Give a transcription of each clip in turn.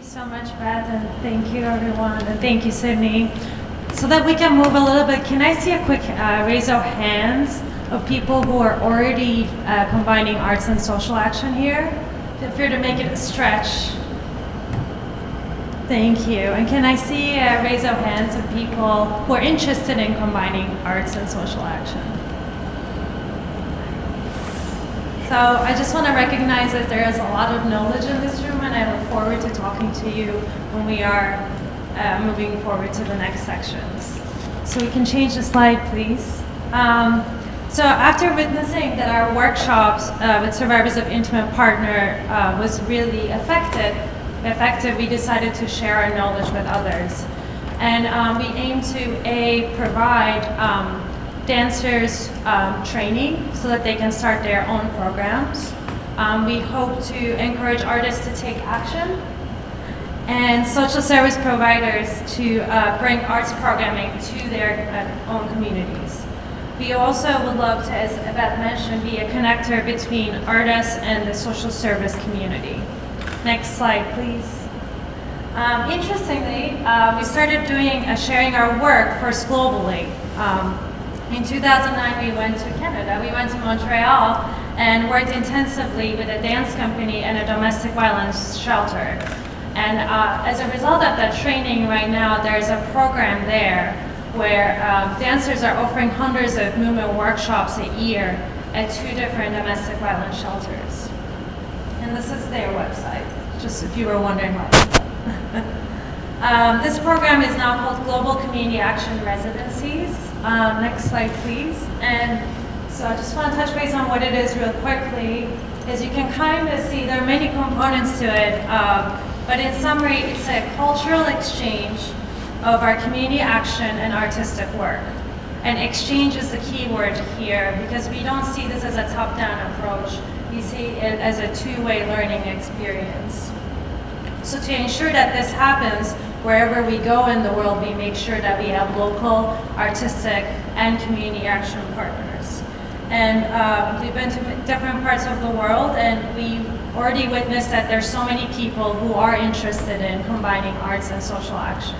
so much, Beth, and thank you, everyone, and thank you, Sydney. So that we can move a little bit, can I see a quick raise of hands of people who are already combining arts and social action here? Feel free to make it a stretch. Thank you. And can I see a raise of hands of people who are interested in combining arts and social action? So I just want to recognize that there is a lot of knowledge in this room, and I look forward to talking to you when we are moving forward to the next sections. So we can change the slide, please. So after witnessing that our workshops with survivors of intimate partner was really effective, we decided to share our knowledge with others. And we aim to provide dancers training so that they can start their own programs. We hope to encourage artists to take action and social service providers to bring arts programming to their own communities. We also would love to, as Beth mentioned, be a connector between artists and the social service community. Next slide, please. Interestingly, we started sharing our work first globally. In 2009, we went to Canada. We went to Montreal and worked intensively with a dance company and a domestic violence shelter. And as a result of that training right now, there's a program there where dancers are offering hundreds of movement workshops a year at 2 different domestic violence shelters. And this is their website, just if you were wondering why. This program is now called Global Community Action Residencies. Next slide, please. And so I just want to touch base on what it is real quickly. As you can kind of see, there are many components to it, but in summary, it's a cultural exchange of our community action and artistic work. And exchange is the key word here, because we don't see this as a top-down approach. We see it as a 2-way learning experience. So to ensure that this happens, wherever we go in the world, we make sure that we have local, artistic, and community action partners. And we've been to different parts of the world, and we already witnessed that there's so many people who are interested in combining arts and social action.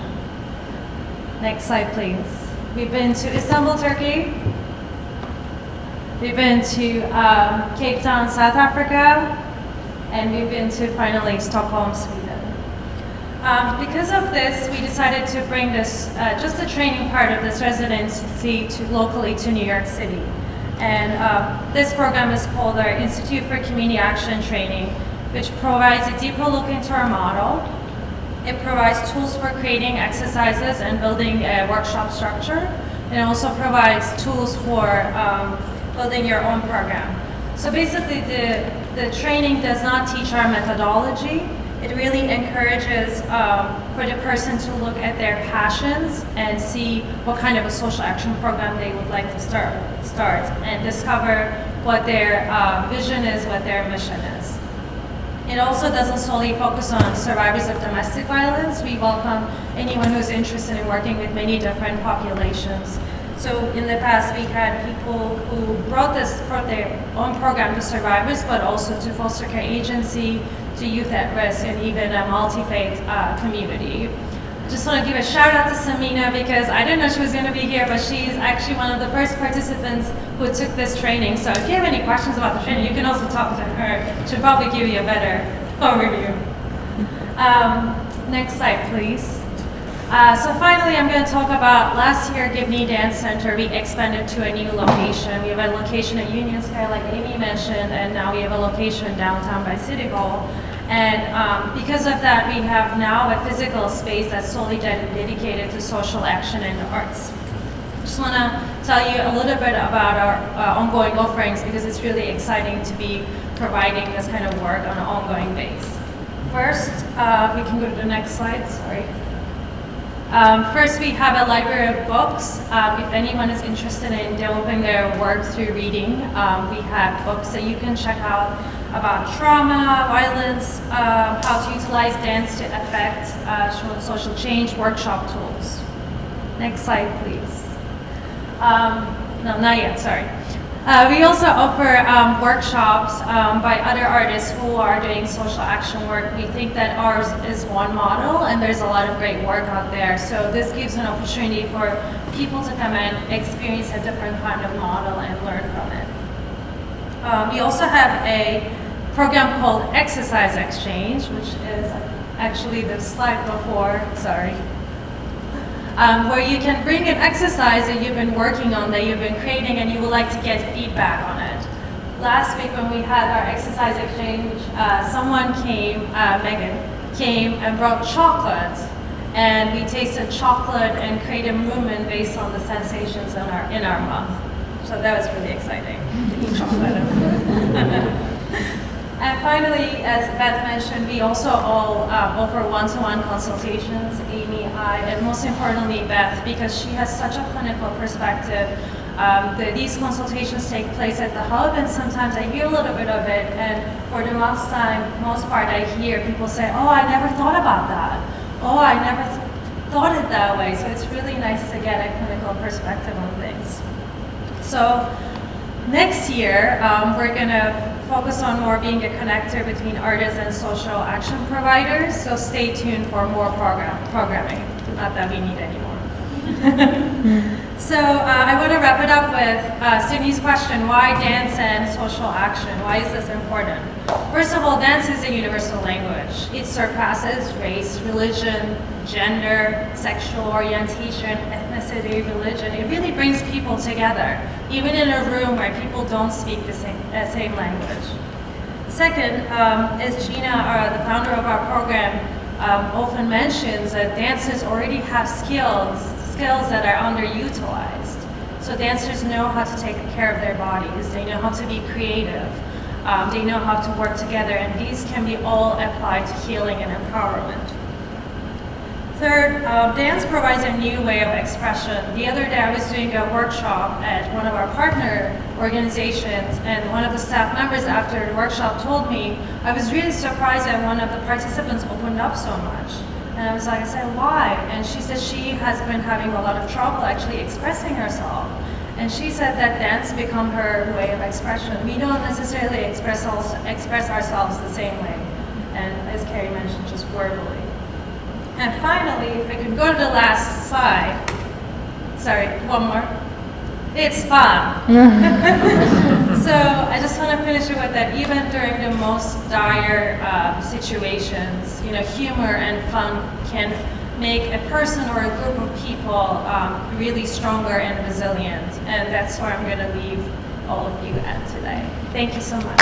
Next slide, please. We've been to Istanbul, Turkey. We've been to Cape Town, South Africa. And we've been to, finally, Stockholm, Sweden. Because of this, we decided to bring this, just the training part of this residency locally to New York City. And this program is called our Institute for Community Action Training, which provides a deeper look into our model. It provides tools for creating exercises and building a workshop structure. And it also provides tools for building your own program. So basically, the training does not teach our methodology. It really encourages for the person to look at their passions and see what kind of a social action program they would like to start and discover what their vision is, what their mission is. It also doesn't solely focus on survivors of domestic violence. We welcome anyone who's interested in working with many different populations. So in the past, we had people who brought their own program to survivors, but also to foster care agency, to youth at risk, and even a multi-faith community. I just want to give a shout out to Samina, because I didn't know she was going to be here, but she's actually one of the first participants who took this training. So if you have any questions about the training, you can also talk to her. She'll probably give you a better overview. Next slide, please. So finally, I'm going to talk about last year, Gibney Dance Center, we expanded to a new location. We have a location at Union Square, like Amy mentioned, and now we have a location downtown by City Hall. And because of that, we have now a physical space that's solely dedicated to social action and the arts. Just want to tell you a little bit about our ongoing offerings, because it's really exciting to be providing this kind of work on an ongoing basis. First, we can go to the next slide, sorry. First, we have a library of books. If anyone is interested in developing their work through reading, we have books that you can check out about trauma, violence, how to utilize dance to affect social change, workshop tools. Next slide, please. No, not yet, sorry. We also offer workshops by other artists who are doing social action work. We think that ours is one model, and there's a lot of great work out there. So this gives an opportunity for people to come and experience a different kind of model and learn from it. We also have a program called Exercise Exchange, which is actually the slide before, sorry. Where you can bring an exercise that you've been working on, that you've been creating, and you would like to get feedback on it. Last week when we had our exercise exchange, someone came, Megan, came and brought chocolate, and we tasted chocolate and created a movement based on the sensations in our mouth. So that was really exciting, to eat chocolate. And finally, as Beth mentioned, we also all offer one-to-one consultations, Amy, I, and most importantly, Beth, because she has such a clinical perspective. These consultations take place at the hub, and sometimes I hear a little bit of it, and for the most part, I hear people say, oh, I never thought about that. Oh, I never thought it that way. So it's really nice to get a clinical perspective on things. So next year, we're going to focus on more being a connector between artists and social action providers, so stay tuned for more programming. Not that we need anymore. So I want to wrap it up with Sydney's question, why dance and social action? Why is this important? First of all, dance is a universal language. It surpasses race, religion, gender, sexual orientation, ethnicity, religion. It really brings people together, even in a room where people don't speak the same language. Second, as Gina, the founder of our program, often mentions that dancers already have skills that are underutilized. So dancers know how to take care of their bodies, they know how to be creative, they know how to work together, and these can be all applied to healing and empowerment. Third, dance provides a new way of expression. The other day I was doing a workshop at one of our partner organizations, and one of the staff members after the workshop told me, I was really surprised that one of the participants opened up so much. And I was like, I said, why? And she said she has been having a lot of trouble actually expressing herself. And she said that dance become her way of expression. We don't necessarily express ourselves the same way, and as Carrie mentioned, just verbally. And finally, if we could go to the last slide. Sorry, one more. It's fun. So I just want to finish it with that. Even during the most dire situations, humor and fun can make a person or a group of people really stronger and resilient. And that's where I'm going to leave all of you at today. Thank you so much.